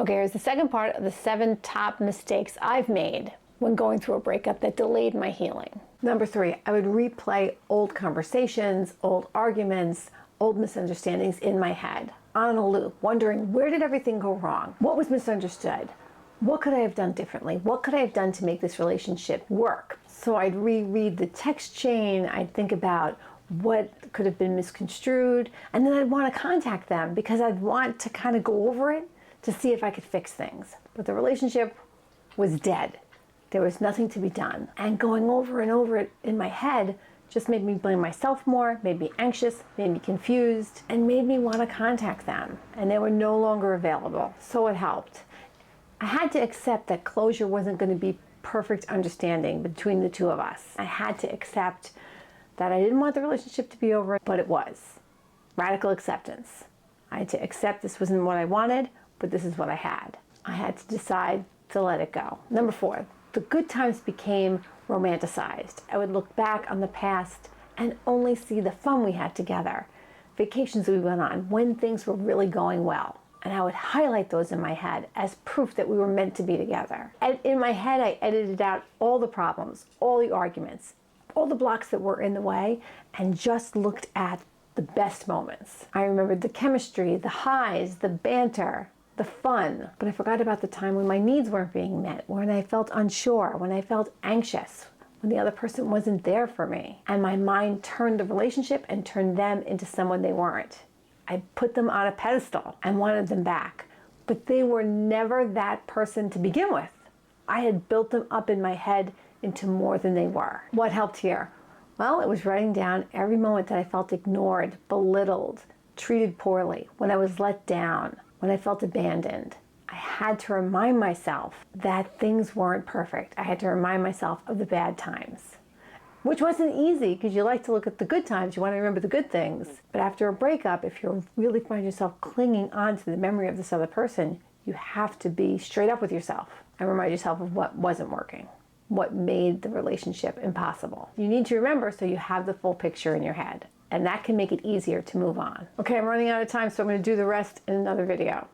Okay, here's the second part of the 7 top mistakes I've made when going through a breakup that delayed my healing. Number 3, I would replay old conversations, old arguments, old misunderstandings in my head, on a loop, wondering where did everything go wrong? What was misunderstood? What could I have done differently? What could I have done to make this relationship work? So I'd reread the text chain, I'd think about what could have been misconstrued, and then I'd want to contact them because I'd want to kind of go over it to see if I could fix things. But the relationship was dead. There was nothing to be done. And going over and over it in my head just made me blame myself more, made me anxious, made me confused, and made me want to contact them. And they were no longer available, so it helped. I had to accept that closure wasn't going to be perfect understanding between the two of us. I had to accept that I didn't want the relationship to be over, but it was. Radical acceptance. I had to accept this wasn't what I wanted, but this is what I had. I had to decide to let it go. Number 4, the good times became romanticized. I would look back on the past and only see the fun we had together, vacations we went on, when things were really going well. And I would highlight those in my head as proof that we were meant to be together. And in my head, I edited out all the problems, all the arguments, all the blocks that were in the way, and just looked at the best moments. I remembered the chemistry, the highs, the banter, the fun, but I forgot about the time when my needs weren't being met, when I felt unsure, when I felt anxious, when the other person wasn't there for me. And my mind turned the relationship and turned them into someone they weren't. I put them on a pedestal and wanted them back, but they were never that person to begin with. I had built them up in my head into more than they were. What helped here? Well, it was writing down every moment that I felt ignored, belittled, treated poorly, when I was let down, when I felt abandoned. I had to remind myself that things weren't perfect. I had to remind myself of the bad times, which wasn't easy because you like to look at the good times. You want to remember the good things. But after a breakup, if you really find yourself clinging on to the memory of this other person, you have to be straight up with yourself and remind yourself of what wasn't working, what made the relationship impossible. You need to remember so you have the full picture in your head. And that can make it easier to move on. Okay, I'm running out of time, so I'm going to do the rest in another video.